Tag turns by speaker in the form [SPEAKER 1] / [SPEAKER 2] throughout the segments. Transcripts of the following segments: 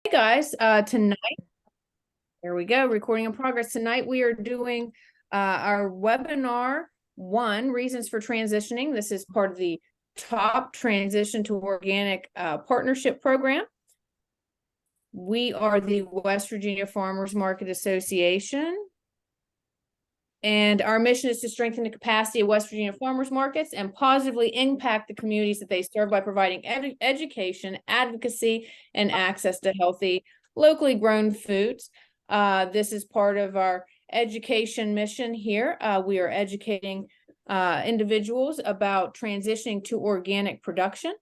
[SPEAKER 1] Hey guys, tonight, there we go, recording in progress. Tonight we are doing our webinar one, Reasons for Transitioning. This is part of the TOPP Transition to Organic Partnership Program. We are the West Virginia Farmers Market Association. And our mission is to strengthen the capacity of West Virginia farmers markets and positively impact the communities that they serve by providing education, advocacy, and access to healthy, locally grown foods. This is part of our education mission here. We are educating individuals about transitioning to organic production.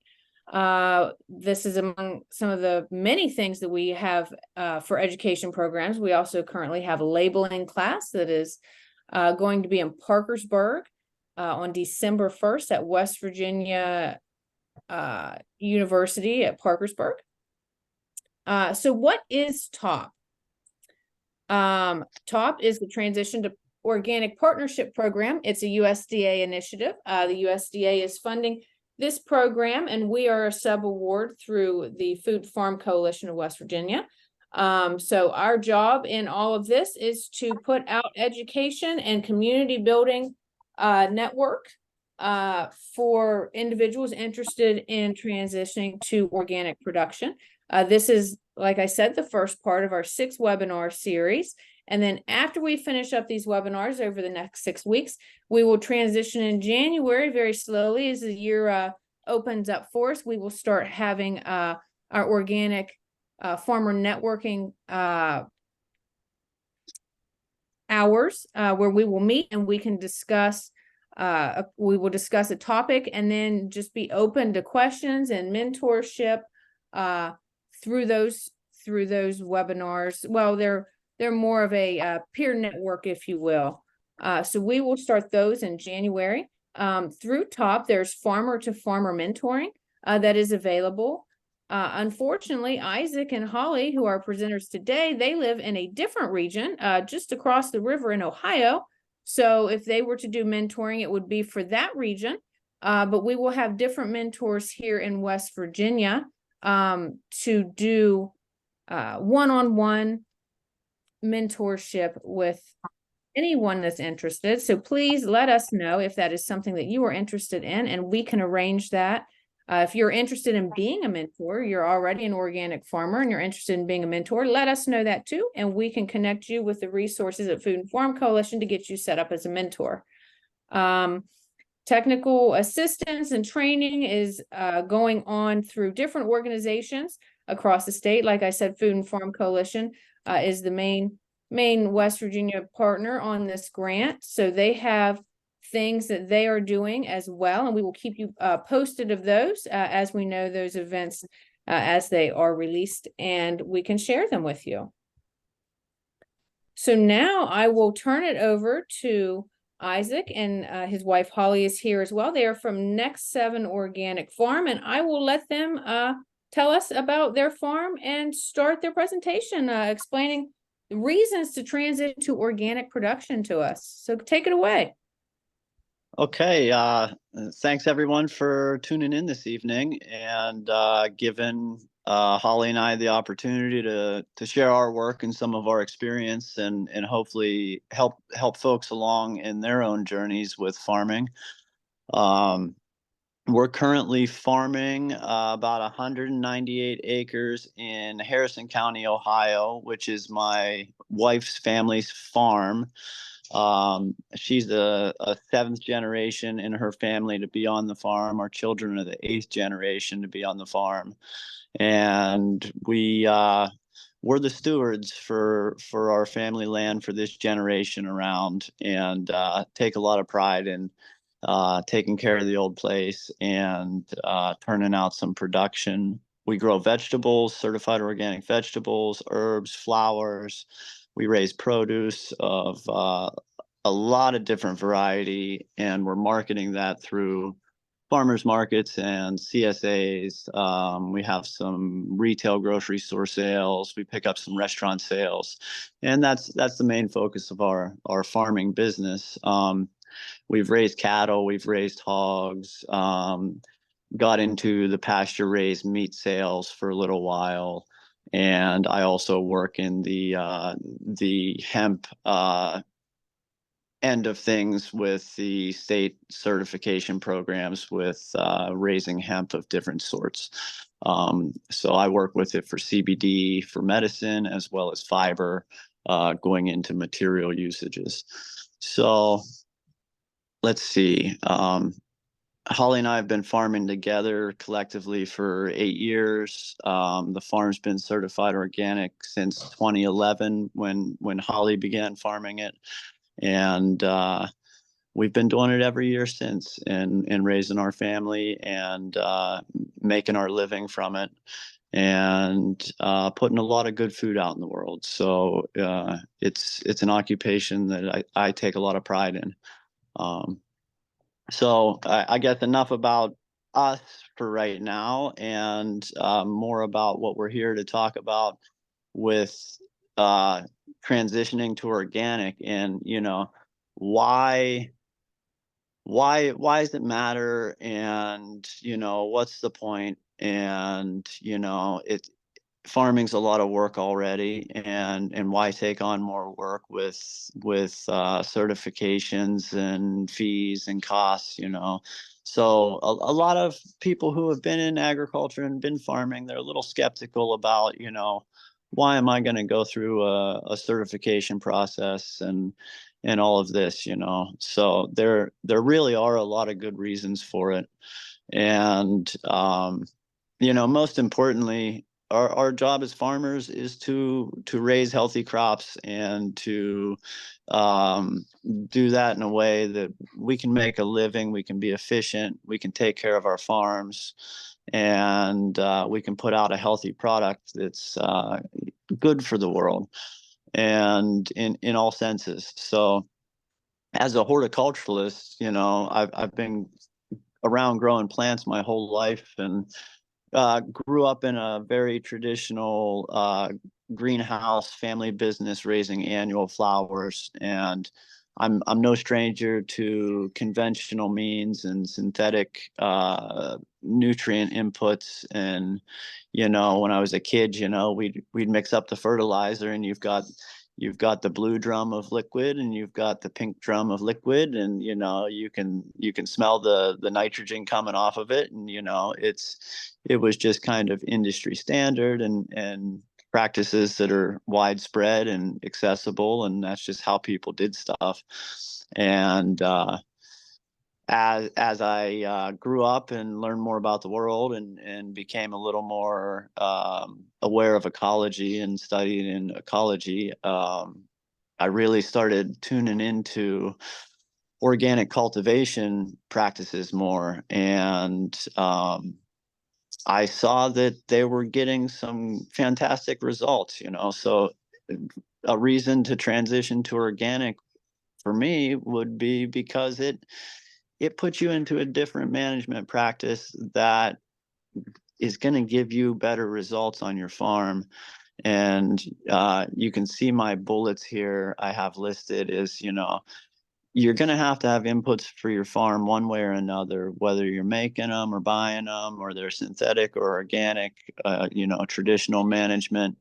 [SPEAKER 1] This is among some of the many things that we have for education programs. We also currently have a labeling class that is going to be in Parkersburg on December 1st at West Virginia University at Parkersburg. So what is TOPP? TOPP is the Transition to Organic Partnership Program. It's a USDA initiative. The USDA is funding this program, and we are a sub-award through the Food Farm Coalition of West Virginia. So our job in all of this is to put out education and community building network for individuals interested in transitioning to organic production. This is, like I said, the first part of our 6 webinar series. And then after we finish up these webinars over the next 6 weeks, we will transition in January very slowly as the year opens up for us. We will start having our organic farmer networking hours where we will meet and we can discuss we will discuss a topic and then just be open to questions and mentorship through those webinars. Well, they're more of a peer network, if you will. So we will start those in January. Through TOPP, there's farmer to farmer mentoring that is available. Unfortunately, Isaac and Holly, who are presenters today, they live in a different region, just across the river in Ohio. So if they were to do mentoring, it would be for that region. But we will have different mentors here in West Virginia to do one-on-one mentorship with anyone that's interested. So please let us know if that is something that you are interested in, and we can arrange that. If you're interested in being a mentor, you're already an organic farmer and you're interested in being a mentor, let us know that too, and we can connect you with the resources at Food and Farm Coalition to get you set up as a mentor. Technical assistance and training is going on through different organizations across the state. Like I said, Food and Farm Coalition is the main West Virginia partner on this grant. So they have things that they are doing as well, and we will keep you posted of those as we know those events as they are released, and we can share them with you. So now I will turn it over to Isaac, and his wife Holly is here as well. They are from Next 7 Organic Farm, and I will let them tell us about their farm and start their presentation explaining the reasons to transition to organic production to us. So take it away.
[SPEAKER 2] Okay, thanks everyone for tuning in this evening and giving Holly and I the opportunity to share our work and some of our experience and hopefully help folks along in their own journeys with farming. We're currently farming about 198 acres in Harrison County, Ohio, which is my wife's family's farm. She's a 7th generation in her family to be on the farm. Our children are the 8th generation to be on the farm, and we're the stewards for our family land for this generation around, and take a lot of pride in taking care of the old place and turning out some production. We grow vegetables, certified organic vegetables, herbs, flowers. We raise produce of a lot of different variety, and we're marketing that through farmers markets and CSAs. We have some retail grocery store sales. We pick up some restaurant sales, and that's the main focus of our farming business. We've raised cattle, we've raised hogs, got into the pasture raised meat sales for a little while. And I also work in the hemp end of things with the state certification programs with raising hemp of different sorts. So I work with it for CBD, for medicine, as well as fiber going into material usages. So let's see. Holly and I have been farming together collectively for 8 years. The farm's been certified organic since 2011 when Holly began farming it. And we've been doing it every year since, and raising our family and making our living from it, and putting a lot of good food out in the world. So it's an occupation that I take a lot of pride in. So I guess enough about us for right now, and more about what we're here to talk about with uh, transitioning to organic, and why does it matter, and what's the point, and it farming's a lot of work already, and why take on more work with certifications and fees and costs. So a lot of people who have been in agriculture and been farming, they're a little skeptical about why am I going to go through a certification process and all of this. So there really are a lot of good reasons for it. And most importantly, our job as farmers is to raise healthy crops, and to do that in a way that we can make a living, we can be efficient, we can take care of our farms, and we can put out a healthy product that's good for the world, and in all senses. So as a horticulturalist, I've been around growing plants my whole life, and grew up in a very traditional greenhouse family business raising annual flowers. And I'm no stranger to conventional means and synthetic nutrient inputs. And when I was a kid, we'd mix up the fertilizer, and you've got the blue drum of liquid, and you've got the pink drum of liquid, and you can smell the nitrogen coming off of it, and it was just kind of industry standard, and practices that are widespread and accessible, and that's just how people did stuff. And as I grew up and learned more about the world, and became a little more aware of ecology and studied in ecology, I really started tuning into organic cultivation practices more. And I saw that they were getting some fantastic results. So a reason to transition to organic for me would be because it puts you into a different management practice that is going to give you better results on your farm. And you can see my bullets here I have listed is, you're going to have inputs for your farm one way or another, whether you're making them or buying them, or they're synthetic or organic, traditional management,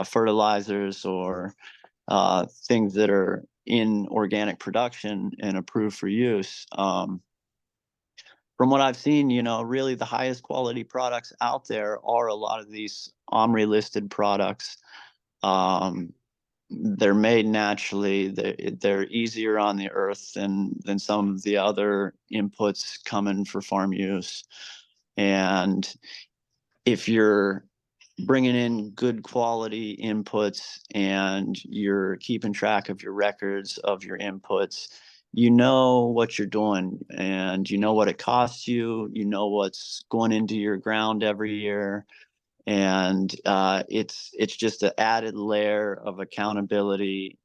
[SPEAKER 2] fertilizers, or things that are in organic production and approved for use. From what I've seen, really the highest quality products out there are a lot of these OMRI listed products. They're made naturally. They're easier on the earth than some of the other inputs coming for farm use. And if you're bringing in good quality inputs, and you're keeping track of your records of your inputs, you know what you're doing, and you know what it costs you, what's going into your ground every year. And it's just an added layer of accountability,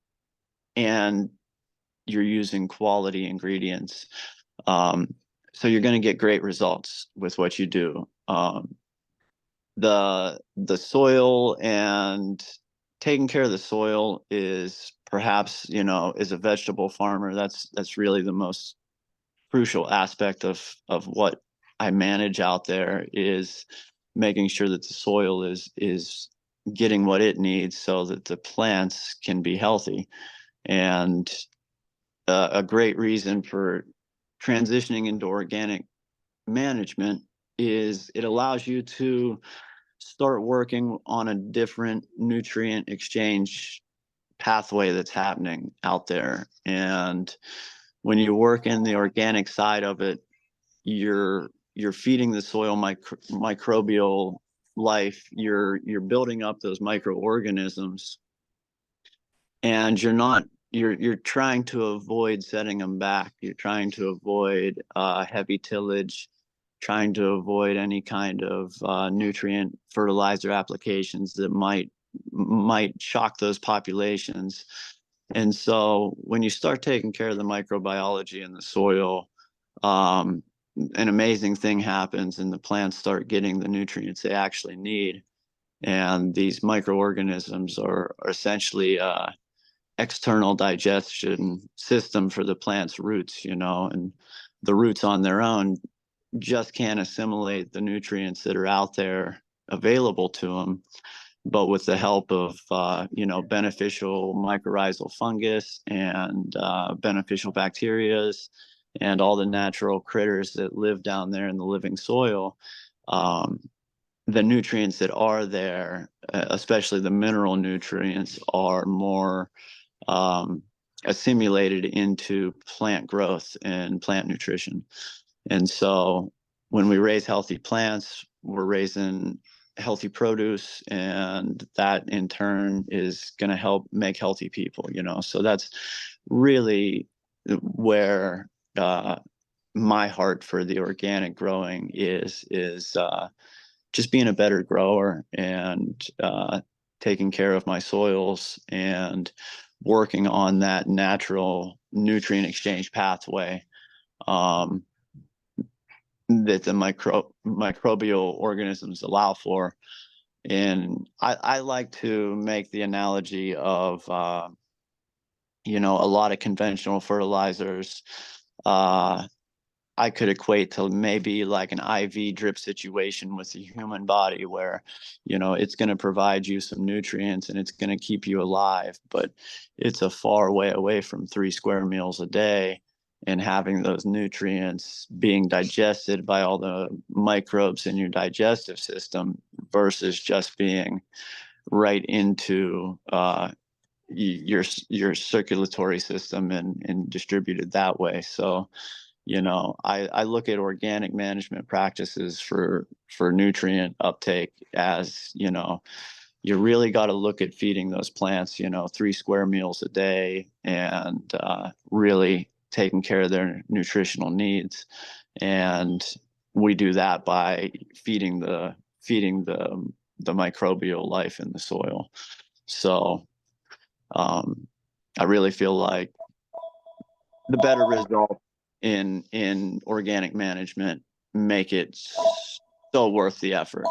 [SPEAKER 2] and you're using quality ingredients. So you're going to get great results with what you do. The soil, and taking care of the soil is perhaps, as a vegetable farmer, that's really the most crucial aspect of what I manage out there, is making sure that the soil is getting what it needs so that the plants can be healthy. And a great reason for transitioning into organic management is it allows you to start working on a different nutrient exchange pathway that's happening out there. And when you work in the organic side of it, you're feeding the soil microbial life. You're building up those microorganisms, and you're trying to avoid setting them back. You're trying to avoid heavy tillage, trying to avoid any kind of nutrient fertilizer applications that might shock those populations. And so when you start taking care of the microbiology in the soil, an amazing thing happens, and the plants start getting the nutrients they actually need. And these microorganisms are essentially external digestion system for the plant's roots, and the roots on their own just can't assimilate the nutrients that are out there available to them. But with the help of beneficial mycorrhizal fungus and beneficial bacterias and all the natural critters that live down there in the living soil, the nutrients that are there, especially the mineral nutrients, are more assimilated into plant growth and plant nutrition. And so when we raise healthy plants, we're raising healthy produce, and that in turn is going to help make healthy people, So that's really where my heart for the organic growing is just being a better grower and taking care of my soils and working on that natural nutrient exchange pathway that the microbial organisms allow for. And I like to make the analogy of, a lot of conventional fertilizers. I could equate to maybe like an IV drip situation with the human body where, it's going to provide you some nutrients and it's going to keep you alive, but it's a far way away from 3 square meals a day and having those nutrients being digested by all the microbes in your digestive system versus just being right into your circulatory system and distributed that way. So, I look at organic management practices for nutrient uptake as, you really got to look at feeding those plants, 3 square meals a day and really taking care of their nutritional needs. And we do that by feeding the microbial life in the soil. So I really feel like the better result in organic management make it so worth the effort.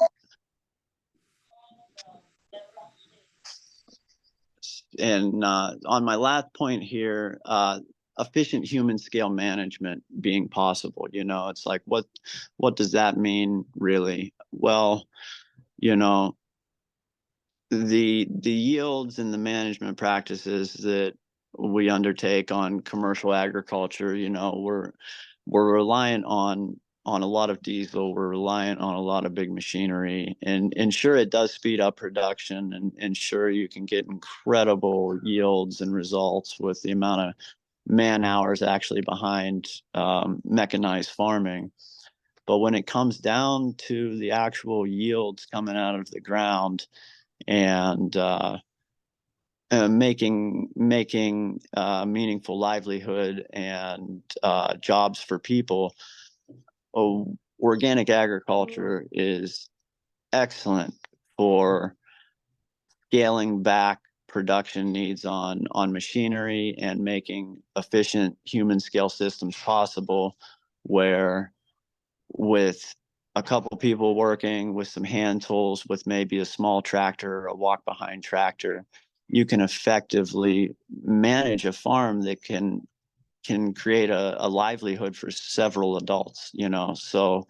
[SPEAKER 2] And on my last point here, efficient human scale management being possible, it's like, what does that mean really? Well, the yields and the management practices that we undertake on commercial agriculture, we're reliant on a lot of diesel. We're reliant on a lot of big machinery, and sure, it does speed up production, and sure, you can get incredible yields and results with the amount of man hours actually behind mechanized farming. But when it comes down to the actual yields coming out of the ground and making meaningful livelihood and jobs for people, organic agriculture is excellent for scaling back production needs on machinery and making efficient human scale systems possible, where with a couple people working with some hand tools, with maybe a small tractor or a walk behind tractor, you can effectively manage a farm that can create a livelihood for several adults, So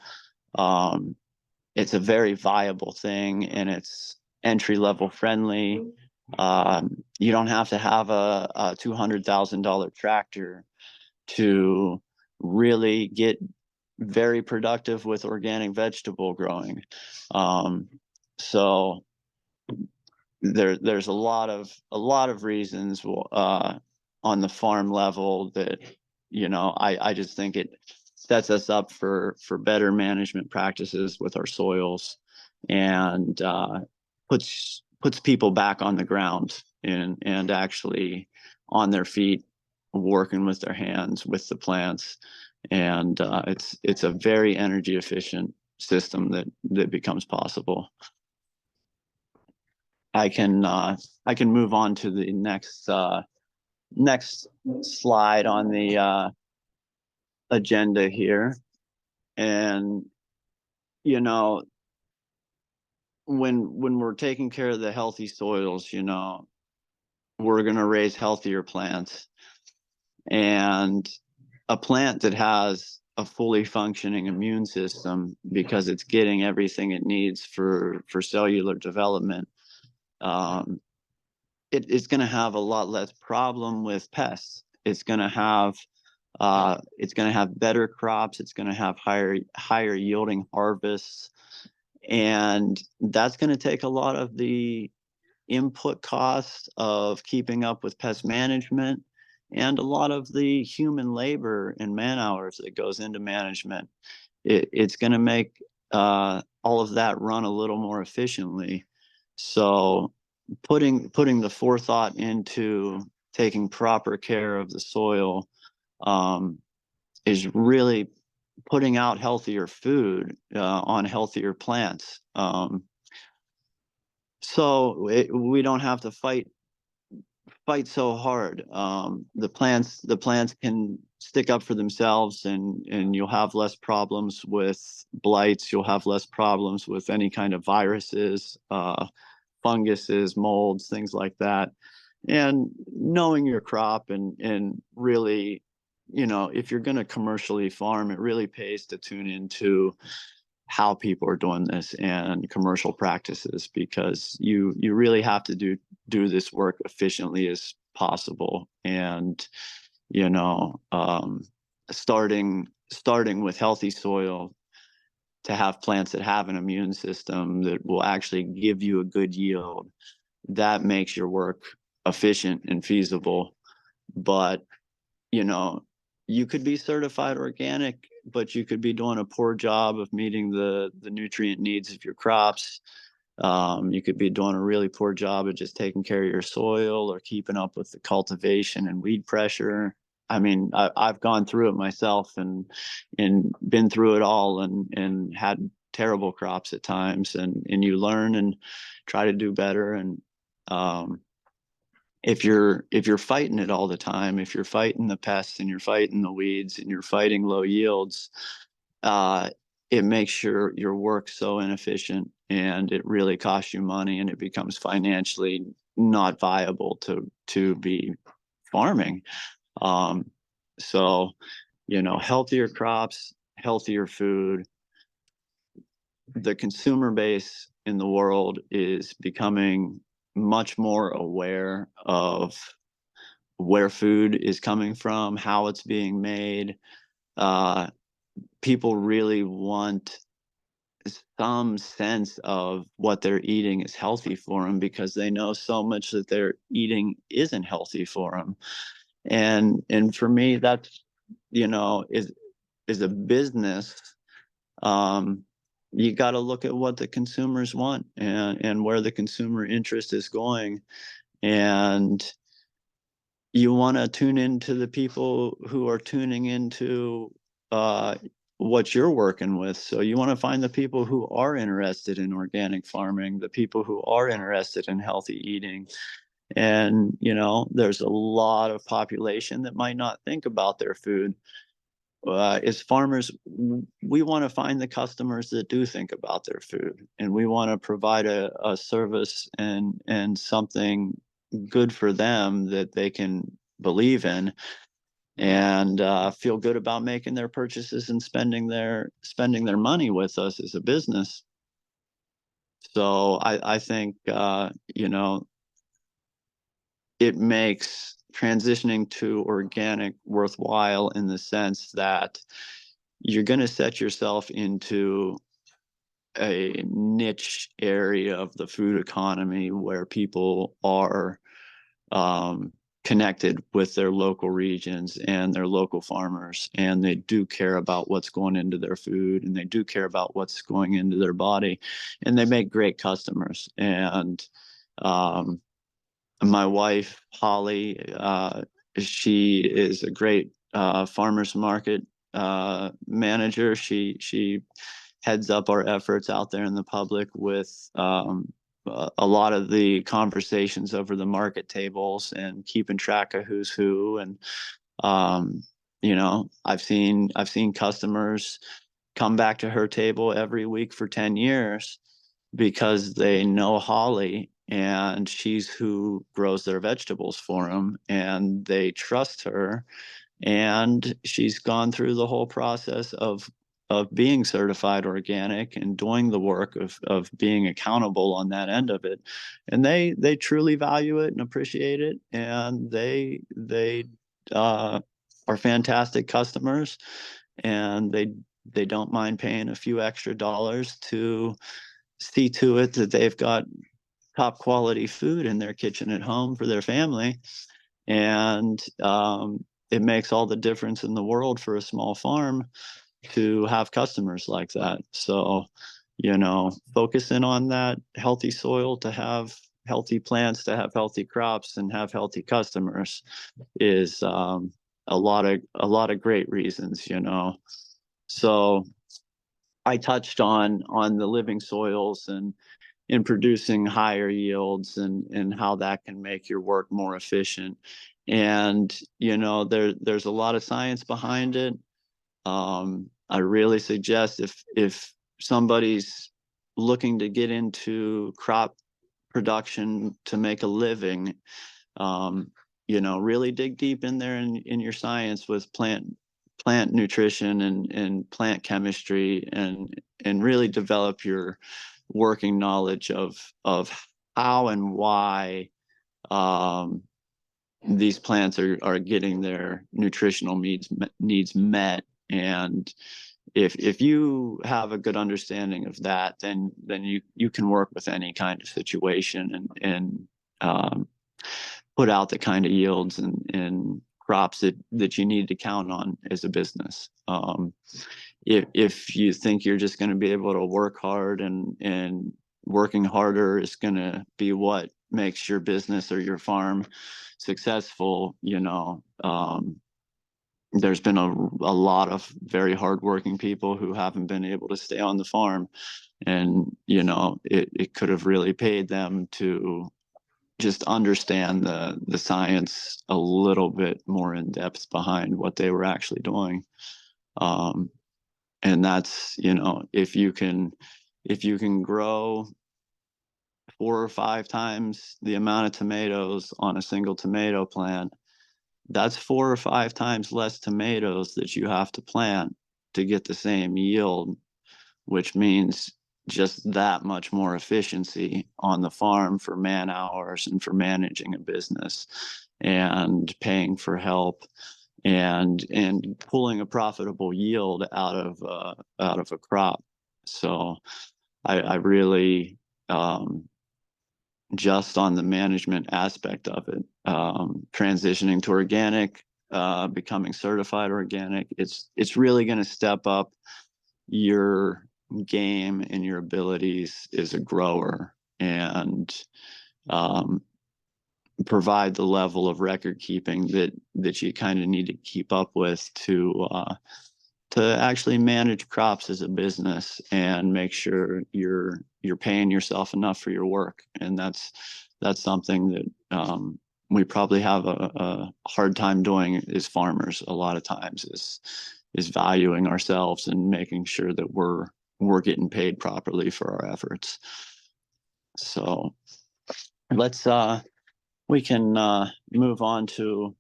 [SPEAKER 2] it's a very viable thing, and it's entry level friendly. You don't have to have a $200,000 tractor to really get very productive with organic vegetable growing. So there's a lot of reasons on the farm level that, you know, I just think it sets us up for better management practices with our soils, and puts people back on the ground and actually on their feet, working with their hands with the plants. And it's a very energy efficient system that becomes possible. I can move on to the next slide on the agenda here. And you know, when we're taking care of the healthy soils, you know, we're going to raise healthier plants. And a plant that has a fully functioning immune system, because it's getting everything it needs for cellular development, it's going to have a lot less problem with pests. It's going to have better crops. It's going to have higher yielding harvests, and that's going to take a lot of the input costs of keeping up with pest management and a lot of the human labor and man hours that goes into management. It's going to make all of that run a little more efficiently. So putting the forethought into taking proper care of the soil is really putting out healthier food on healthier plants. So we don't have to fight so hard. The plants can stick up for themselves, and you'll have less problems with blights. You'll have less problems with any kind of viruses, funguses, molds, things like that. And knowing your crop and really, you know, if you're going to commercially farm, it really pays to tune into how people are doing this and commercial practices, because you really have to do this work efficiently as possible. And you know, starting with healthy soil, to have plants that have an immune system that will actually give you a good yield, that makes your work efficient and feasible. But you know, you could be certified organic, but you could be doing a poor job of meeting the nutrient needs of your crops. You could be doing a really poor job of just taking care of your soil or keeping up with the cultivation and weed pressure. I mean, I've gone through it myself and been through it all, and had terrible crops at times, and you learn and try to do better. And if you're fighting it all the time, if you're fighting the pests and you're fighting the weeds and you're fighting low yields, it makes your work so inefficient, and it really costs you money, and it becomes financially not viable to be farming. So, you know, healthier crops, healthier food. The consumer base in the world is becoming much more aware of where food is coming from, how it's being made. People really want some sense of what they're eating is healthy for them, because they know so much that they're eating isn't healthy for them. And for me, that's, you know, is a business. You got to look at what the consumers want, and where the consumer interest is going. And you want to tune into the people who are tuning into what you're working with. So you want to find the people who are interested in organic farming, the people who are interested in healthy eating. And, you know, there's a lot of population that might not think about their food. As farmers, we want to find the customers that do think about their food, and we want to provide a service and something good for them that they can believe in, and feel good about making their purchases and spending their money with us as a business. So I think, you know, it makes transitioning to organic worthwhile in the sense that you're going to set yourself into a niche area of the food economy where people are connected with their local regions and their local farmers, and they do care about what's going into their food, and they do care about what's going into their body, and they make great customers. And um, my wife, Holly, she is a great farmers market manager. She heads up our efforts out there in the public with a lot of the conversations over the market tables and keeping track of who's who. And you know, I've seen customers come back to her table every week for 10 years because they know Holly and she's who grows their vegetables for them, and they trust her, and she's gone through the whole process of being certified organic and doing the work of being accountable on that end of it. And they truly value it and appreciate it, and they are fantastic customers, and they don't mind paying a few extra dollars to see to it that they've got top quality food in their kitchen at home for their family. And it makes all the difference in the world for a small farm to have customers like that. So, you know, focusing on that healthy soil to have healthy plants, to have healthy crops, and have healthy customers is a lot of great reasons, you know. So I touched on the living soils and in producing higher yields, and how that can make your work more efficient. And you know, there's a lot of science behind it. I really suggest if somebody's looking to get into crop production to make a living, um, you know, really dig deep in there in your science with plant nutrition and plant chemistry, and really develop your working knowledge of how and why these plants are getting their nutritional needs met. And if you have a good understanding of that, then you can work with any kind of situation, and put out the kind of yields and crops that you need to count on as a business. If you think you're just going to be able to work hard, and working harder is going to be what makes your business or your farm successful, you know, there's been a lot of very hardworking people who haven't been able to stay on the farm, and you know, it could have really paid them to just understand the science a little bit more in depth behind what they were actually doing. And that's, you know, if you can grow 4 or 5 times the amount of tomatoes on a single tomato plant, that's 4 or 5 times less tomatoes that you have to plant to get the same yield, which means just that much more efficiency on the farm for man hours and for managing a business and paying for help and pulling a profitable yield out of a crop. So I really, just on the management aspect of it, transitioning to organic, becoming certified organic, it's really going to step up your game and your abilities as a grower, and provide the level of record keeping that you kind of need to keep up with to actually manage crops as a business and make sure you're paying yourself enough for your work. And that's something that we probably have a hard time doing as farmers a lot of times, is valuing ourselves and making sure that we're getting paid properly for our efforts. So let's we can move on to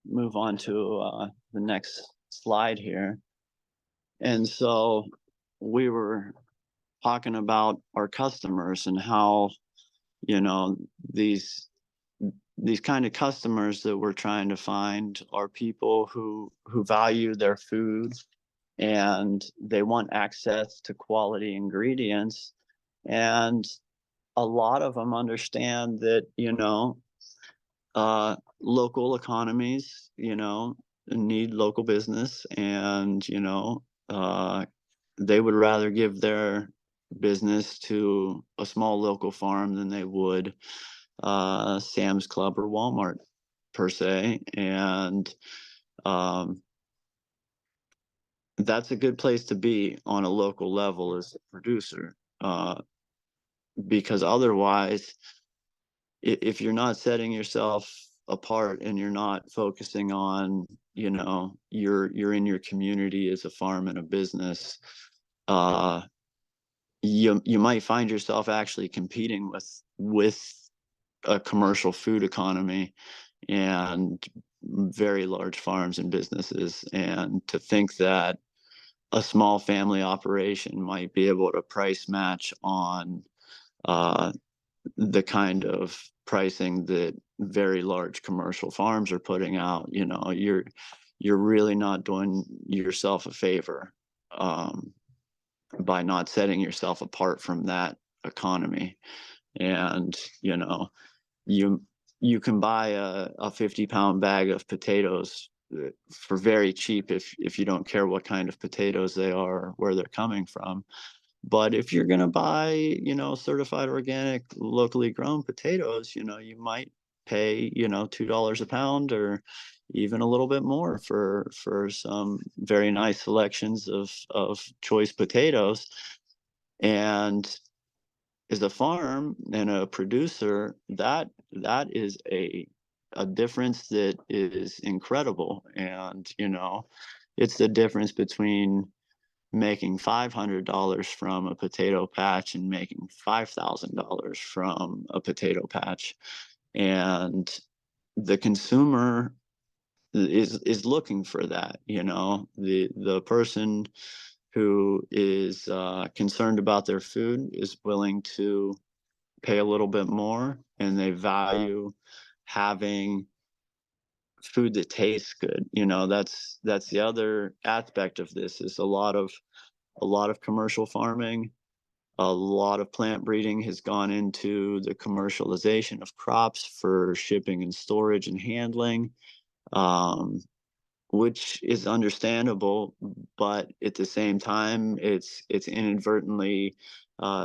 [SPEAKER 2] the next slide here. And so we were talking about our customers and how, you know, these kind of customers that we're trying to find are people who value their food, and they want access to quality ingredients. And a lot of them understand that, local economies, need local business, and, they would rather give their business to a small local farm than they would Sam's Club or Walmart per se. And um, that's a good place to be on a local level as a producer, because otherwise, if you're not setting yourself apart and you're not focusing on, you're in your community as a farm and a business, you might find yourself actually competing with a commercial food economy and very large farms and businesses. And to think that a small family operation might be able to price match on the kind of pricing that very large commercial farms are putting out, you're really not doing yourself a favor by not setting yourself apart from that economy. And you can buy a 50-pound bag of potatoes for very cheap if you don't care what kind of potatoes they are or where they're coming from. But if you're going to buy, certified organic, locally grown potatoes, you might pay, $2 a pound or even a little bit more for some very nice selections of choice potatoes. And as a farm and a producer, that is a difference that is incredible. And, it's the difference between making $500 from a potato patch and making $5,000 from a potato patch. And the consumer is looking for that. The person who is concerned about their food is willing to pay a little bit more, and they value having food that tastes good. That's the other aspect of this, is a lot of commercial farming, a lot of plant breeding has gone into the commercialization of crops for shipping and storage and handling, which is understandable, but at the same time, it's inadvertently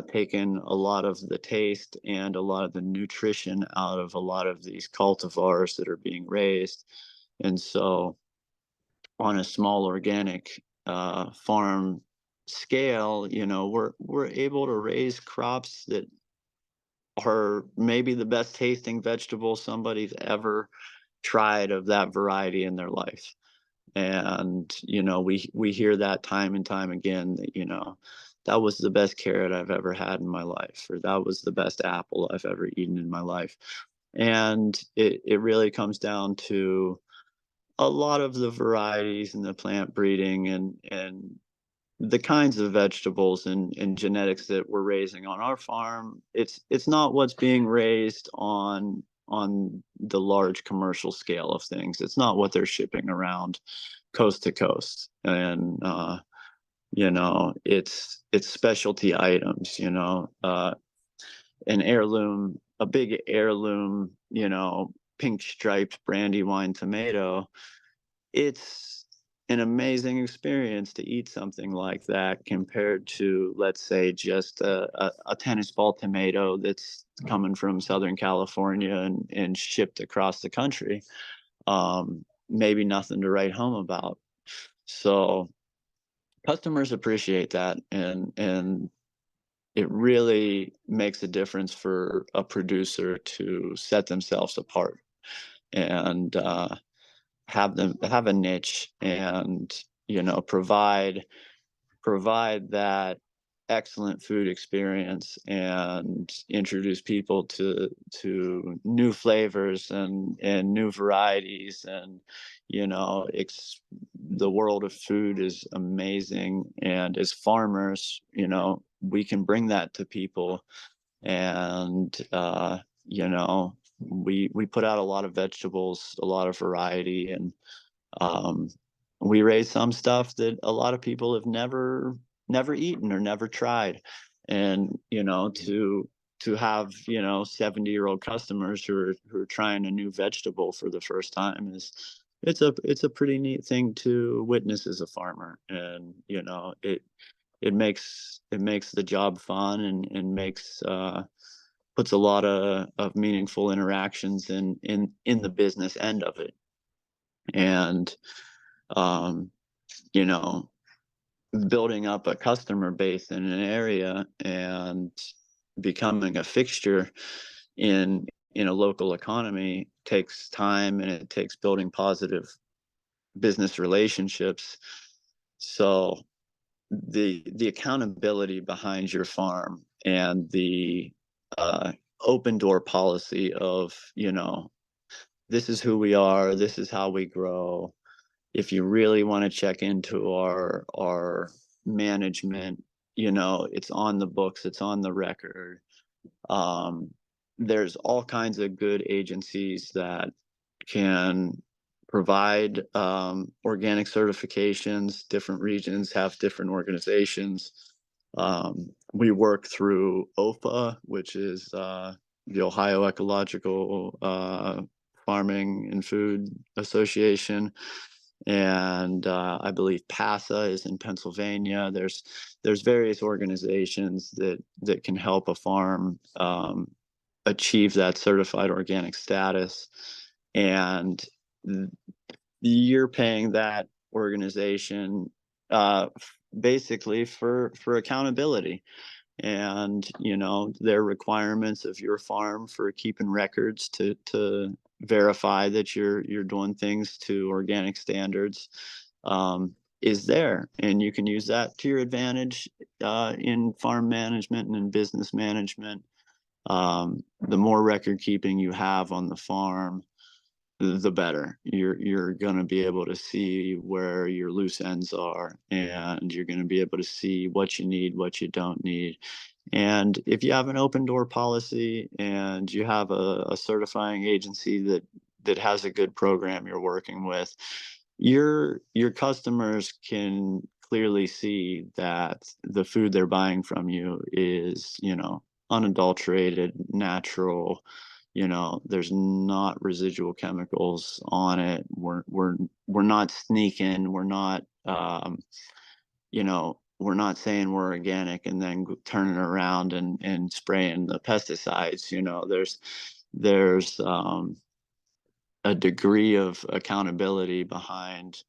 [SPEAKER 2] taken a lot of the taste and a lot of the nutrition out of a lot of these cultivars that are being raised. And so on a small organic farm scale, we're able to raise crops that are maybe the best tasting vegetable somebody's ever tried of that variety in their life. And we hear that time and time again, that that was the best carrot I've ever had in my life, or that was the best apple I've ever eaten in my life. And it really comes down to a lot of the varieties and the plant breeding and the kinds of vegetables and genetics that we're raising on our farm. It's not what's being raised on the large commercial scale of things. It's not what they're shipping around coast to coast. And it's specialty items, an heirloom, a big heirloom, pink striped Brandywine tomato. It's an amazing experience to eat something like that compared to, let's say, just a tennis ball tomato that's coming from Southern California and shipped across the country. Maybe nothing to write home about. So customers appreciate that, and it really makes a difference for a producer to set themselves apart and have a niche, and provide that excellent food experience and introduce people to new flavors and new varieties, and the world of food is amazing, and as farmers, we can bring that to people. And we put out a lot of vegetables, a lot of variety, and um, we raise some stuff that a lot of people have never eaten or never tried. And to have 70-year-old customers who are trying a new vegetable for the first time is it's a pretty neat thing to witness as a farmer. And it makes the job fun, and makes puts a lot of meaningful interactions in the business end of it. And um, you know, building up a customer base in an area and becoming a fixture in a local economy takes time, and it takes building positive business relationships. So the accountability behind your farm, and the open door policy of this is who we are, this is how we grow. If you really want to check into our management, it's on the books, it's on the record. um, there's all kinds of good agencies that can provide organic certifications. Different regions have different organizations. We work through OPA, which is the Ohio Ecological Farming and Food Association, and I believe PASA is in Pennsylvania. There's various organizations that can help a farm achieve that certified organic status, and you're paying that organization basically for accountability. And their requirements of your farm for keeping records to verify that you're doing things to organic standards is there, and you can use that to your advantage in farm management and in business management. The more record keeping you have on the farm, the better. You're going to be able to see where your loose ends are, and you're going to be able to see what you need, what you don't need. And if you have an open door policy, and you have a certifying agency that has a good program you're working with, your customers can clearly see that the food they're buying from you is unadulterated, natural. There's not residual chemicals on it. We're not sneaking. We're not saying we're organic and then turning around and spraying the pesticides. There's a degree of accountability behind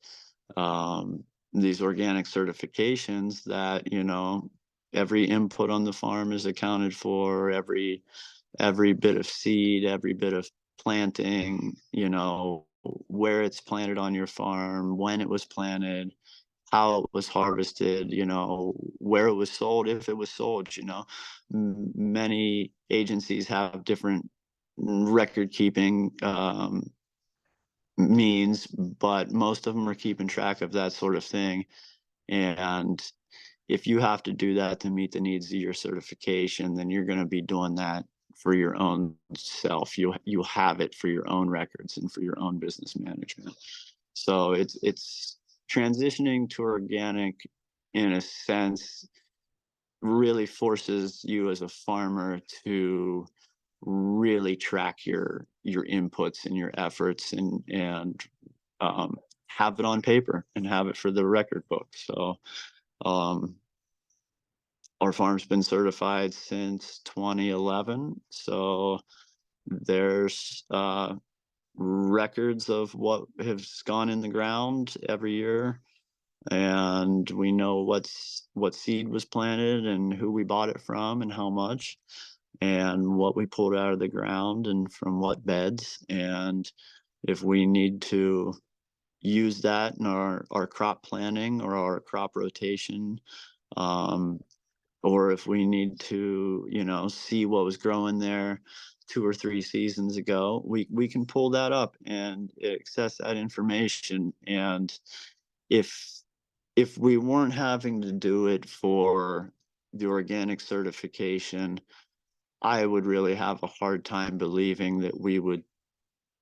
[SPEAKER 2] these organic certifications, that every input on the farm is accounted for, every bit of seed, every bit of planting, where it's planted on your farm, when it was planted, how it was harvested, where it was sold, if it was sold. Many agencies have different record keeping means, but most of them are keeping track of that sort of thing. And if you have to do that to meet the needs of your certification, then you're going to be doing that for your own self. You have it for your own records and for your own business management. So it's transitioning to organic, in a sense, really forces you as a farmer to really track your inputs and your efforts, and have it on paper and have it for the record book. So our farm's been certified since 2011. So there's records of what has gone in the ground every year, and we know what seed was planted and who we bought it from and how much, and what we pulled out of the ground and from what beds. And if we need to use that in our crop planning or our crop rotation, or if we need to see what was growing there 2 or 3 seasons ago, we can pull that up and access that information. And if we weren't having to do it for the organic certification, I would really have a hard time believing that we would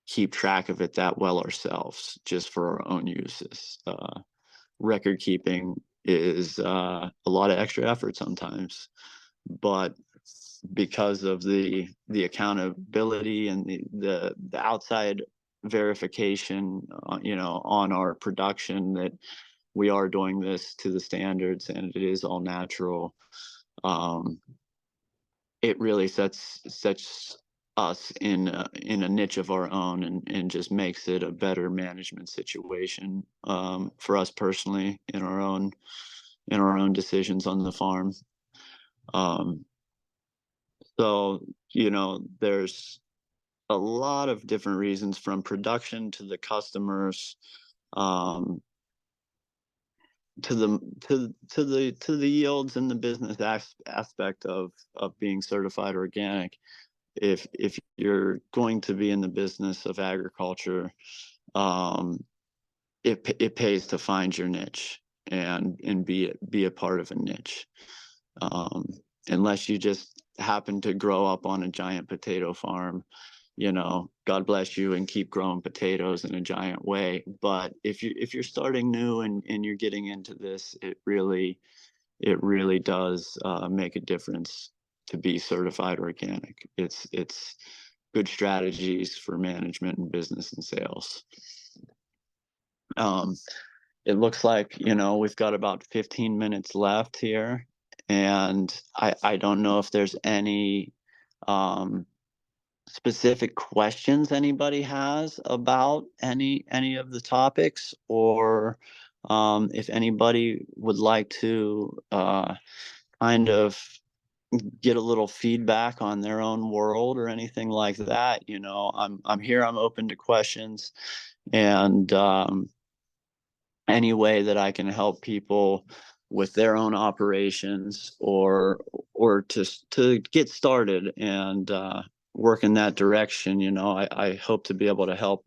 [SPEAKER 2] keep track of it that well ourselves, just for our own uses. Record keeping is a lot of extra effort sometimes, but because of the accountability and the outside verification, on our production, that we are doing this to the standards and it is all natural. It really sets us in a niche of our own, and just makes it a better management situation, for us personally, in our own decisions on the farm. So, there's a lot of different reasons, from production to the customers, um, to the yields and the business aspect of being certified organic. If you're going to be in the business of agriculture, it pays to find your niche, and be a part of a niche. Unless you just happen to grow up on a giant potato farm, God bless you, and keep growing potatoes in a giant way. But if you're starting new, and you're getting into this, it really does make a difference to be certified organic. It's good strategies for management and business and sales. It looks like, we've got about 15 minutes left here, and I don't know if there's any specific questions anybody has about any of the topics, or if anybody would like to kind of get a little feedback on their own world or anything like that. I'm here, I'm open to questions, and any way that I can help people with their own operations, or to get started and work in that direction. I hope to be able to help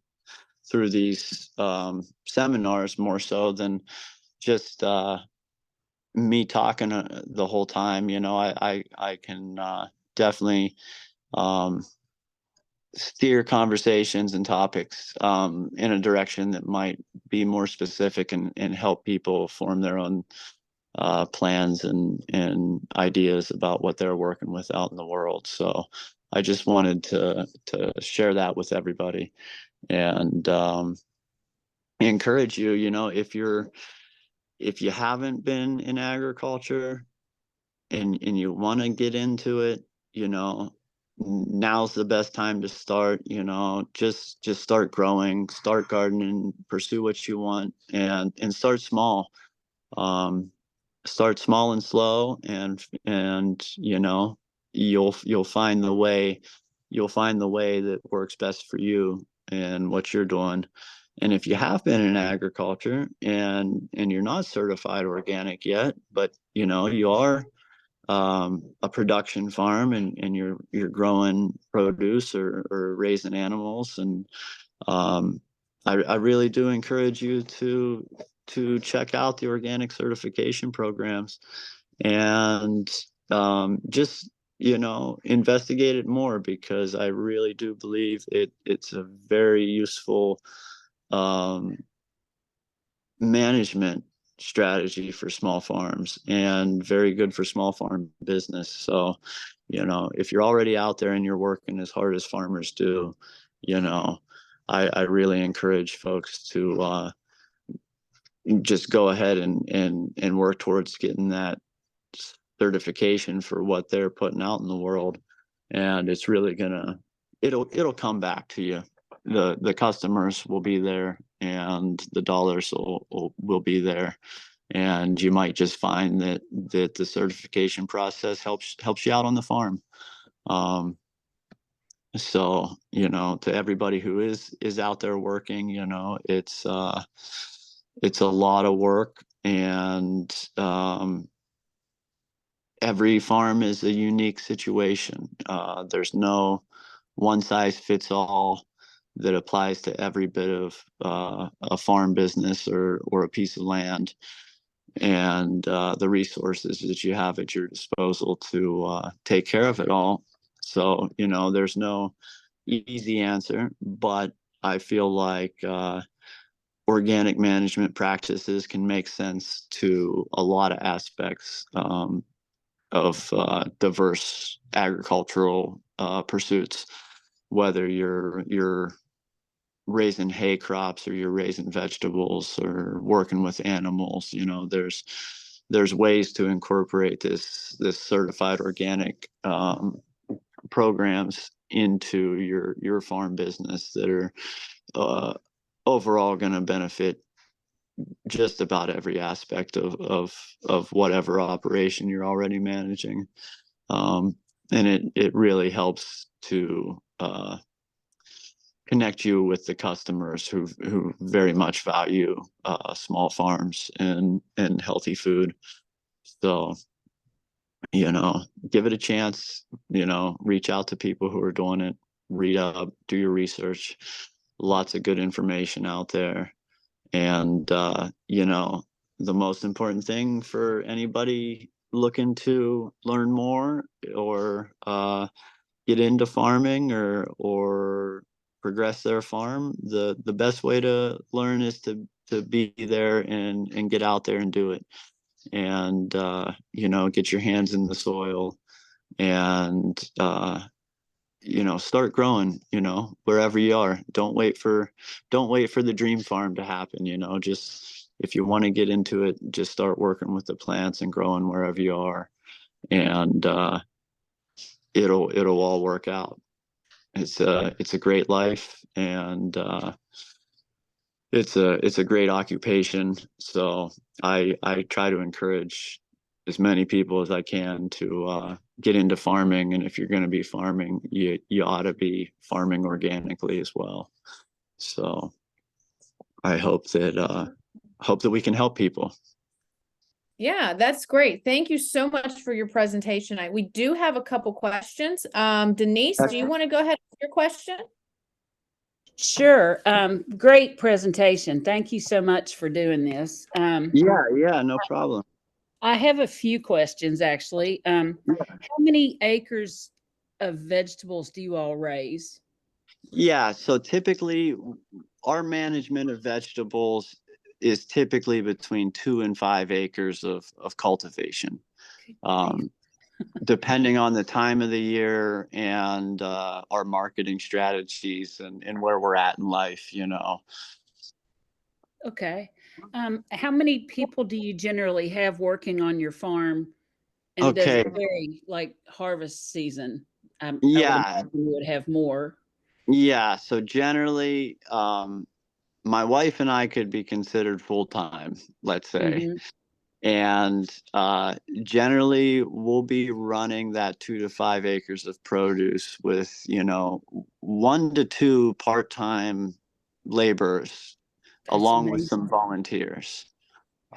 [SPEAKER 2] through these seminars, more so than just me talking the whole time. I can definitely steer conversations and topics in a direction that might be more specific, and help people form their own plans and ideas about what they're working with out in the world. So I just wanted to share that with everybody, and encourage you. If you haven't been in agriculture, and you want to get into it, now's the best time to start. Just start growing, start gardening, pursue what you want, and start small. Start small and slow, and you'll find the way that works best for you and what you're doing. And if you have been in agriculture, and you're not certified organic yet, but you are a production farm, and you're growing produce, or raising animals, and I really do encourage you to check out the organic certification programs, and just investigate it more, because I really do believe it's a very useful management strategy for small farms, and very good for small farm business. So if you're already out there and you're working as hard as farmers do, I really encourage folks to just go ahead and work towards getting that certification for what they're putting out in the world. And it's really it'll come back to you. The customers will be there, and the dollars will be there, and you might just find that the certification process helps you out on the farm. So to everybody who is out there working, it's a lot of work, and every farm is a unique situation. There's no one size fits all that applies to every bit of a farm business or a piece of land, and the resources that you have at your disposal to take care of it all. So, there's no easy answer, but I feel like organic management practices can make sense to a lot of aspects of diverse agricultural pursuits, whether you're raising hay crops or you're raising vegetables or working with animals. There's ways to incorporate this certified organic programs into your farm business that are uh, overall going to benefit just about every aspect of whatever operation you're already managing. And it really helps to connect you with the customers who very much value small farms and healthy food. So, give it a chance, reach out to people who are doing it, read up, do your research. Lots of good information out there. And, the most important thing for anybody looking to learn more or get into farming or progress their farm, the best way to learn is to be there and get out there and do it. And, get your hands in the soil and, start growing, wherever you are. Don't wait for the dream farm to happen, just if you want to get into it, just start working with the plants and growing wherever you are. And it'll all work out. It's a great life, and it's a great occupation. So I try to encourage as many people as I can to get into farming. And if you're going to be farming, you ought to be farming organically as well. So I hope that we can help people.
[SPEAKER 1] Yeah, that's great. Thank you so much for your presentation. We do have a couple questions. Denise, do you want to go ahead with your question?
[SPEAKER 3] Sure. Great presentation. Thank you so much for doing this.
[SPEAKER 2] Yeah, no problem.
[SPEAKER 3] I have a few questions, actually. How many acres of vegetables do you all raise?
[SPEAKER 2] Yeah, so typically our management of vegetables is typically between 2 and 5 acres of cultivation. Depending on the time of the year and our marketing strategies and where we're at in life,
[SPEAKER 3] Okay. How many people do you generally have working on your farm? And does
[SPEAKER 2] Okay.
[SPEAKER 3] it vary, like harvest season? I would
[SPEAKER 2] Yeah,
[SPEAKER 3] imagine you would have more.
[SPEAKER 2] yeah. So generally, my wife and I could be considered full-time, let's say.
[SPEAKER 3] Mhm.
[SPEAKER 2] And generally we'll be running that 2 to 5 acres of produce with 1 to 2 part-time laborers
[SPEAKER 3] That's
[SPEAKER 2] along with some
[SPEAKER 3] amazing.
[SPEAKER 2] volunteers.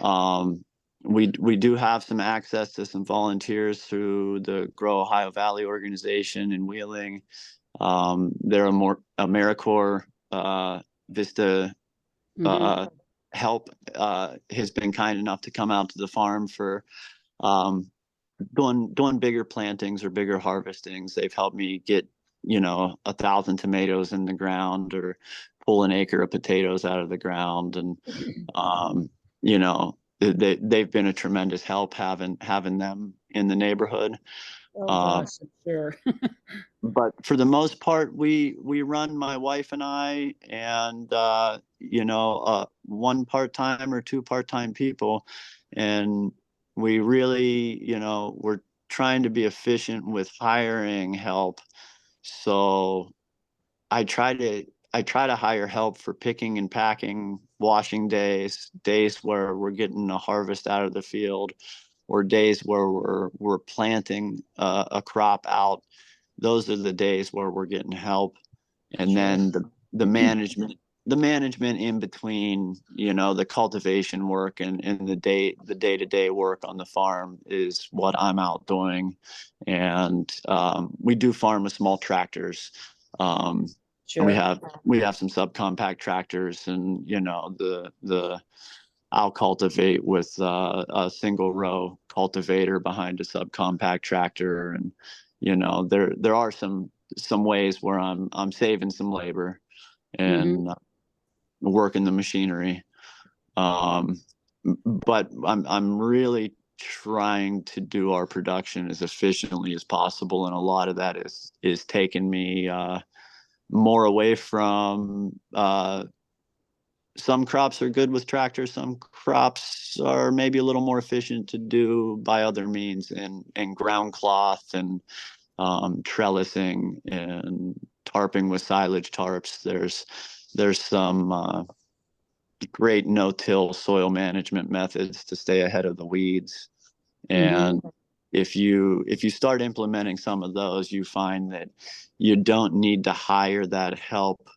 [SPEAKER 2] um, we do have some access to some volunteers through the Grow Ohio Valley organization in Wheeling. They're a AmeriCorps Vista
[SPEAKER 3] Mhm.
[SPEAKER 2] help has been kind enough to come out to the farm for um, doing bigger plantings or bigger harvestings. They've helped me get 1,000 tomatoes in the ground or pull an acre of potatoes out of the ground, and they've been a tremendous help having them in the neighborhood.
[SPEAKER 3] Oh gosh, I'm sure.
[SPEAKER 2] But for the most part, we run, my wife and I, and one part-time or 2 part-time people, and we really, we're trying to be efficient with hiring help. So I try to hire help for picking and packing, washing days where we're getting a harvest out of the field, or days where we're planting a crop out. Those are the days where we're getting help. And
[SPEAKER 3] Sure.
[SPEAKER 2] then the management in between, the cultivation work and the day-to-day work on the farm is what I'm out doing. And we do farm with small tractors. And
[SPEAKER 3] Sure.
[SPEAKER 2] we have some subcompact tractors, and you know, I'll cultivate with a single row cultivator behind a subcompact tractor, and you know, there are some ways where I'm saving some labor
[SPEAKER 3] Hmm.
[SPEAKER 2] and working the machinery. Um, but I'm really trying to do our production as efficiently as possible, and a lot of that is taking me more away from some crops are good with tractors, some crops are maybe a little more efficient to do by other means, and ground cloth and trellising and tarping with silage tarps. There's some great no-till soil management methods to stay ahead of the weeds.
[SPEAKER 3] Hmm.
[SPEAKER 2] And if you start implementing some of those, you find that you don't need to hire that help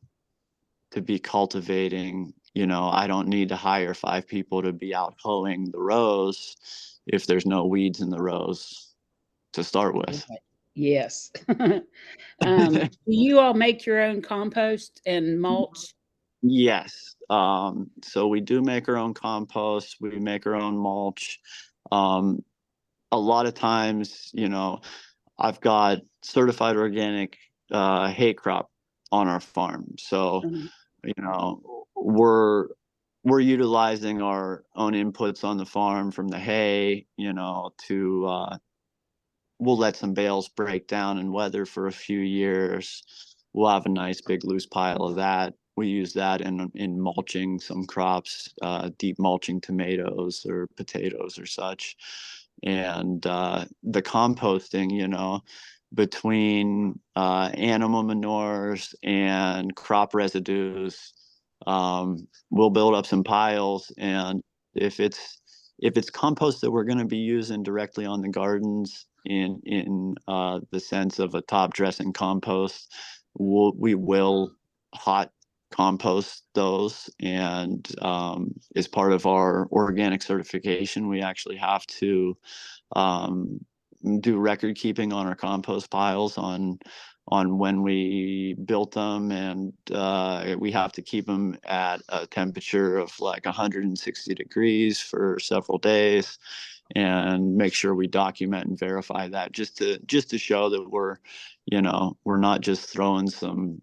[SPEAKER 2] to be cultivating. You know, I don't need to hire 5 people to be out hoeing the rows if there's no weeds in the rows to start with.
[SPEAKER 3] Right. Yes. Do you all make your own compost and mulch?
[SPEAKER 2] Yes. So we do make our own compost. We make our own mulch. Um, a lot of times, you know, I've got certified organic hay crop on our farm. So,
[SPEAKER 3] Mhm.
[SPEAKER 2] you know, we're utilizing our own inputs on the farm, from the hay, you know, to we'll let some bales break down and weather for a few years. We'll have a nice big loose pile of that. We use that in mulching some crops, deep mulching tomatoes or potatoes or such. And the composting, you know, between animal manures and crop residues, we'll build up some piles. And if it's compost that we're going to be using directly on the gardens in the sense of a top dressing compost, we will hot compost those. And as part of our organic certification, we actually have to um, do record keeping on our compost piles on when we built them, and we have to keep them at a temperature of like 160 degrees for several days, and make sure we document and verify that, just to show that you know, we're not just throwing some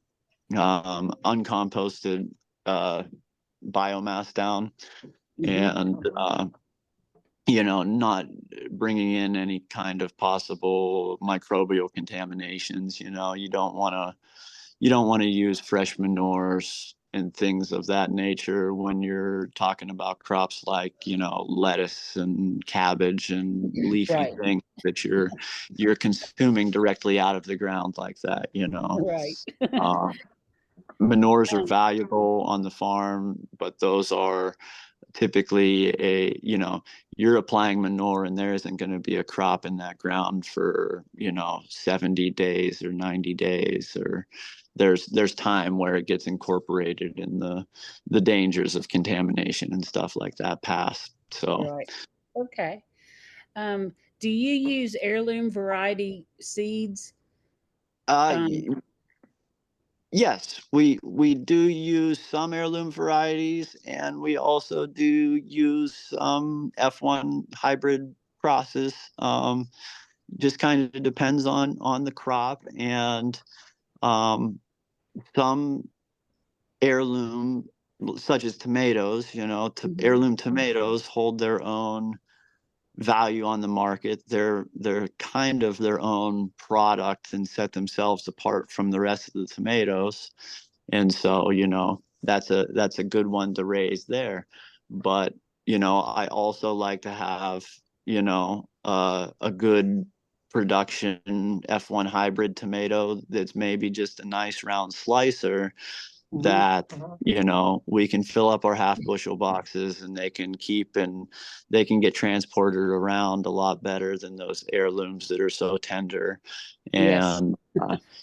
[SPEAKER 2] uncomposted biomass down,
[SPEAKER 3] Mhm.
[SPEAKER 2] and you know, not bringing in any kind of possible microbial contaminations. You know, you don't want to use fresh manures and things of that nature when you're talking about crops like, you know, lettuce and cabbage and leafy
[SPEAKER 3] Right.
[SPEAKER 2] things that you're consuming directly out of the ground like that. You know,
[SPEAKER 3] Right.
[SPEAKER 2] uh, manures are
[SPEAKER 3] Um,
[SPEAKER 2] valuable on the farm, but those are typically you know, you're applying manure and there isn't going to be a crop in that ground for, you know, 70 days or 90 days, or there's time where it gets incorporated and the dangers of contamination and stuff like that pass. So
[SPEAKER 3] right. Okay. Do you use heirloom variety seeds?
[SPEAKER 2] uh
[SPEAKER 3] Um,
[SPEAKER 2] yes, we do use some heirloom varieties, and we also do use some F1 hybrid crosses. Just kind of depends on the crop, and um, some heirloom, such as tomatoes, you know,
[SPEAKER 3] mhm.
[SPEAKER 2] heirloom tomatoes hold their own value on the market. They're kind of their own product and set themselves apart from the rest of the tomatoes. And so, you know, that's a good one to raise there. But, you know, I also like to have, you know, a good production F1 hybrid tomato that's maybe just a nice round slicer
[SPEAKER 3] Mhm.
[SPEAKER 2] that, you know, we can fill up our half bushel boxes, and they can keep, and they can get transported around a lot better than those heirlooms that are so tender.
[SPEAKER 3] Yes.
[SPEAKER 2] And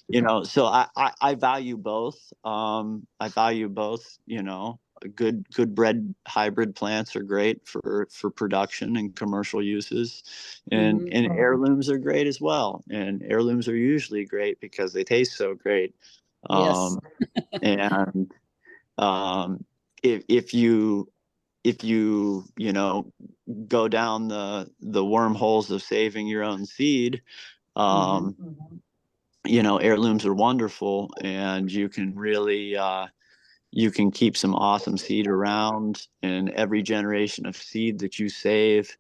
[SPEAKER 2] you know, so I value both. I value both. You know, good bred hybrid plants are great for production and commercial uses,
[SPEAKER 3] Mhm.
[SPEAKER 2] and heirlooms are great as well. And heirlooms are usually great because they taste so great.
[SPEAKER 3] Yes.
[SPEAKER 2] And if you go down the wormholes of saving your own seed, heirlooms are wonderful, and you can really you can keep some awesome seed around, and every generation of seed that you save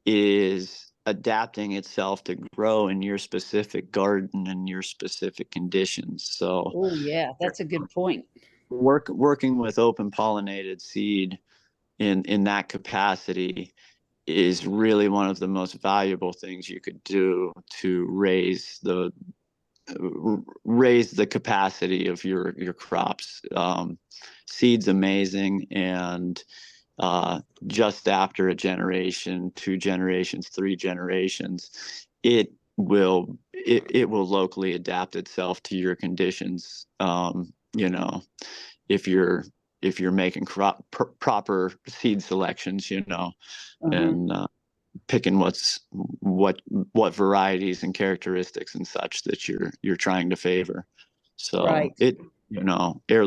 [SPEAKER 2] is adapting itself to grow in your specific garden and your specific conditions. So
[SPEAKER 3] Oh, yeah, that's a good point.
[SPEAKER 2] working with open pollinated seed in that capacity is really one of the most valuable things you could do to raise the capacity of your crops. Seed's amazing, and just after a generation, 2 generations, 3 generations, it will locally adapt itself to your conditions. If you're making proper seed selections, and picking what varieties and characteristics and such that you're trying to favor. So
[SPEAKER 3] Right.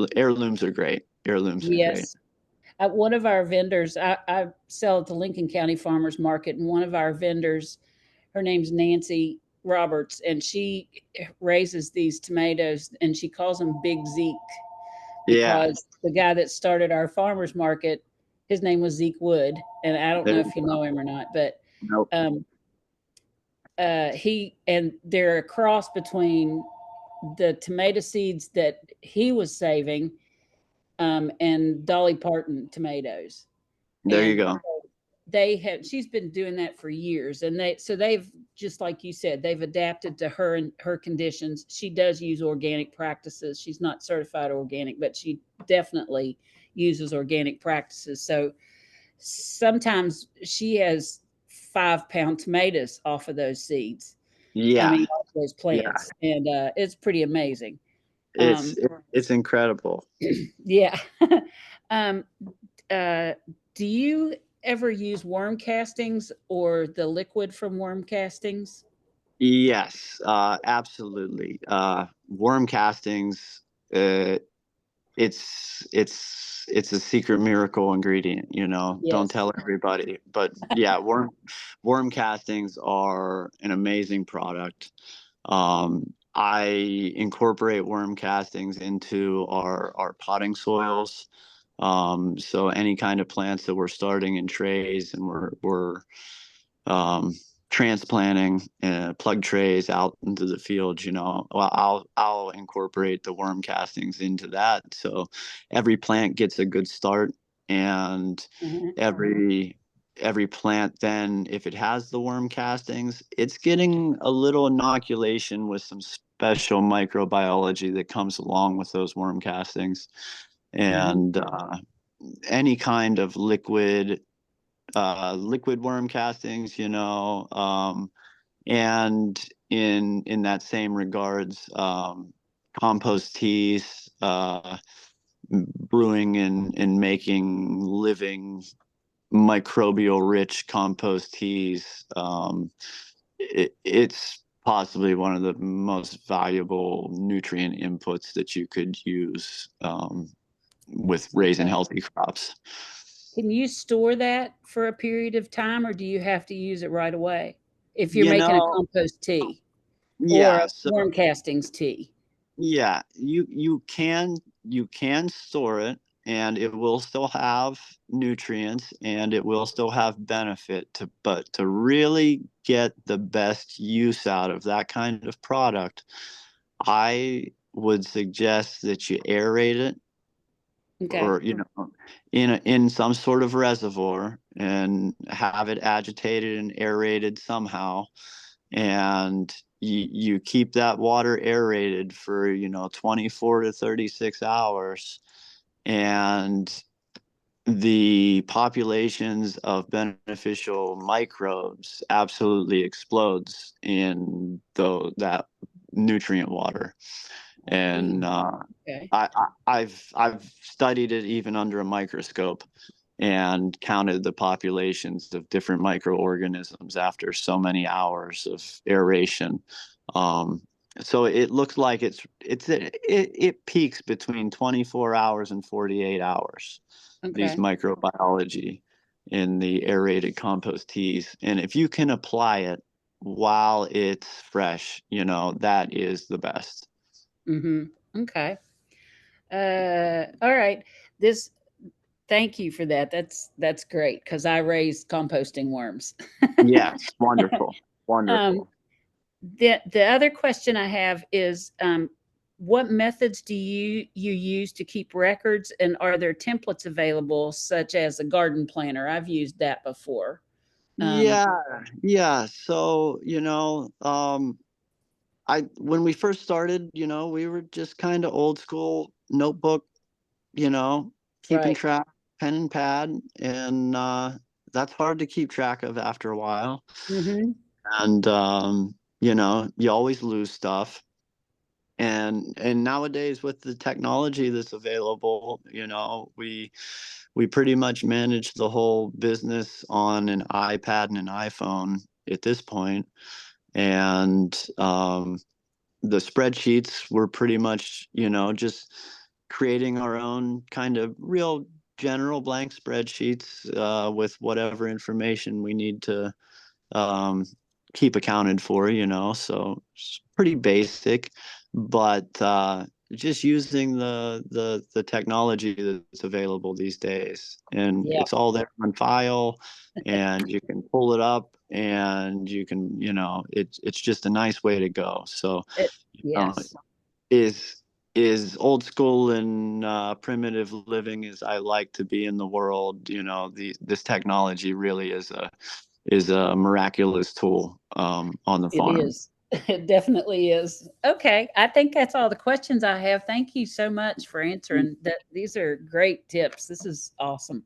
[SPEAKER 2] heirlooms are great. Heirlooms are great.
[SPEAKER 3] Yes. One of our vendors, I sell at the Lincoln County Farmers Market, and one of our vendors, her name's Nancy Roberts, and she raises these tomatoes, and she calls them Big Zeke
[SPEAKER 2] Yeah.
[SPEAKER 3] because the guy that started our farmers market, his name was Zeke Wood, and I don't know if you know him or not, but
[SPEAKER 2] Nope.
[SPEAKER 3] they're a cross between the tomato seeds that he was saving and Dolly Parton tomatoes.
[SPEAKER 2] There you
[SPEAKER 3] And
[SPEAKER 2] go.
[SPEAKER 3] she's been doing that for years, and they've, just like you said, they've adapted to her and her conditions. She does use organic practices. She's not certified organic, but she definitely uses organic practices. So sometimes she has 5-pound tomatoes off of those seeds. I
[SPEAKER 2] Yeah.
[SPEAKER 3] mean, off those plants, and it's pretty amazing.
[SPEAKER 2] It's it's incredible.
[SPEAKER 3] Yeah. um, do you ever use worm castings or the liquid from worm castings?
[SPEAKER 2] Yes, absolutely. Worm castings, it's a secret miracle ingredient, don't
[SPEAKER 3] Yes.
[SPEAKER 2] tell everybody, but yeah, worm castings are an amazing product. I incorporate worm castings into our potting soils. So any kind of plants that we're starting in trays and we're um, transplanting plug trays out into the field, well, I'll incorporate the worm castings into that. So every plant gets a good start, and every plant then, if it has the worm castings, it's getting a little inoculation with some special microbiology that comes along with those worm castings. And any kind of liquid worm castings, and in that same regards, compost teas, brewing and making living microbial rich compost teas. It's possibly one of the most valuable nutrient inputs that you could use with raising healthy crops.
[SPEAKER 3] Can you store that for a period of time, or do you have to use it right away if you're
[SPEAKER 2] You
[SPEAKER 3] making a
[SPEAKER 2] know,
[SPEAKER 3] compost tea or
[SPEAKER 2] yeah,
[SPEAKER 3] a
[SPEAKER 2] so
[SPEAKER 3] worm castings tea?
[SPEAKER 2] yeah, you can store it, and it will still have nutrients, and it will still have benefit but to really get the best use out of that kind of product, I would suggest that you aerate it,
[SPEAKER 3] Okay.
[SPEAKER 2] or in some sort of reservoir, and have it agitated and aerated somehow, and you keep that water aerated for 24 to 36 hours, and the populations of beneficial microbes absolutely explodes in that nutrient water. And
[SPEAKER 3] Okay.
[SPEAKER 2] I've studied it even under a microscope, and counted the populations of different microorganisms after so many hours of aeration. So it looks like it peaks between 24 hours and 48 hours, these
[SPEAKER 3] Okay.
[SPEAKER 2] microbiology in the aerated compost teas. And if you can apply it while it's fresh, that is the best.
[SPEAKER 3] Mm-hmm. Okay. All right. Thank you for that. That's great because I raise composting worms.
[SPEAKER 2] Yes, wonderful.
[SPEAKER 3] Um,
[SPEAKER 2] Wonderful.
[SPEAKER 3] the other question I have is, what methods do you use to keep records, and are there templates available, such as a garden planner? I've used that before. Um,
[SPEAKER 2] Yeah. So, when we first started, we were just kind of old school notebook, keeping
[SPEAKER 3] right.
[SPEAKER 2] track, pen and pad, and that's hard to keep track of after a while.
[SPEAKER 3] Mm-hmm.
[SPEAKER 2] And you always lose stuff. And nowadays with the technology that's available, we pretty much manage the whole business on an iPad and an iPhone at this point. And the spreadsheets were pretty much, just creating our own kind of real general blank spreadsheets with whatever information we need to um, keep accounted for, so it's pretty basic, but just using the technology that's available these days, and
[SPEAKER 3] Yeah.
[SPEAKER 2] it's all there on file, and you can pull it up, and you can, it's just a nice way to go. So, uh,
[SPEAKER 3] Yes.
[SPEAKER 2] is old school and primitive living as I like to be in the world, this technology really is a miraculous tool on the
[SPEAKER 3] It
[SPEAKER 2] farm.
[SPEAKER 3] is. It definitely is. Okay. I think that's all the questions I have. Thank you so much for answering that. These are great tips. This is awesome.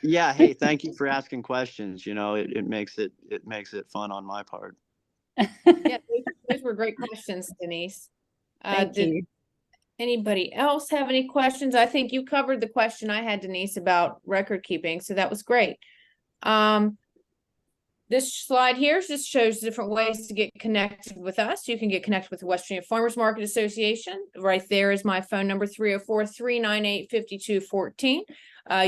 [SPEAKER 2] Yeah. Hey, thank you for asking questions. It makes it fun on my part.
[SPEAKER 1] Yeah, those were great questions, Denise.
[SPEAKER 3] Thank
[SPEAKER 1] Did
[SPEAKER 3] you.
[SPEAKER 1] anybody else have any questions? I think you covered the question I had, Denise, about record keeping, so that was great. This slide here just shows different ways to get connected with us. You can get connected with the West Virginia Farmers Market Association. Right there is my phone number, 304-398-5214.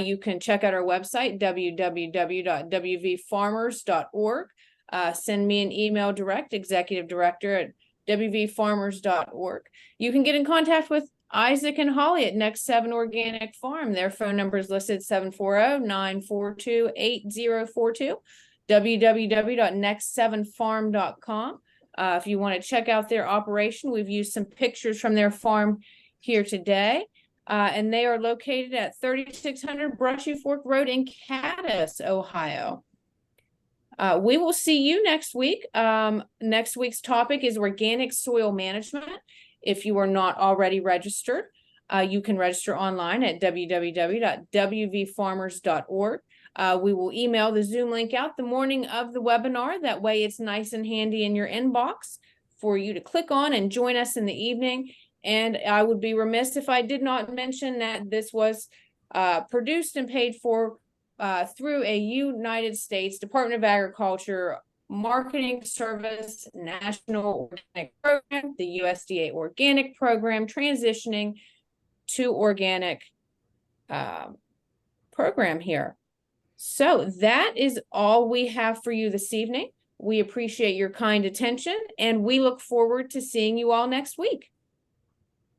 [SPEAKER 1] You can check out our website, www.wvfarmers.org. Send me an email direct, executive director at wvfarmers.org. You can get in contact with Isaac and Holly at Next 7 Organic Farm. Their phone number is listed 740-942-8042. www.next7farm.com. If you want to check out their operation, we've used some pictures from their farm here today. And they are located at 3600 Brushy Fork Road in Cadiz, Ohio. We will see you next week. Next week's topic is organic soil management. If you are not already registered, you can register online at www.wvfarmers.org. We will email the Zoom link out the morning of the webinar. That way it's nice and handy in your inbox for you to click on and join us in the evening. And I would be remiss if I did not mention that this was produced and paid for through a United States Department of Agriculture Marketing Service National Organic Program, the USDA Organic Program, transitioning to organic program here. So that is all we have for you this evening. We appreciate your kind attention, and we look forward to seeing you all next week.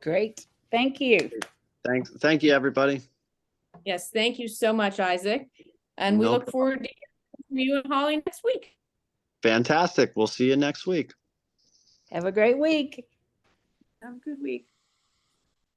[SPEAKER 3] Great. Thank you.
[SPEAKER 2] Thanks. Thank you, everybody.
[SPEAKER 1] Yes, thank you so much, Isaac. And we
[SPEAKER 2] No
[SPEAKER 1] look forward to hearing you and Holly next week.
[SPEAKER 2] Fantastic. We'll see you next week.
[SPEAKER 3] Have a great week.
[SPEAKER 1] Have a good week.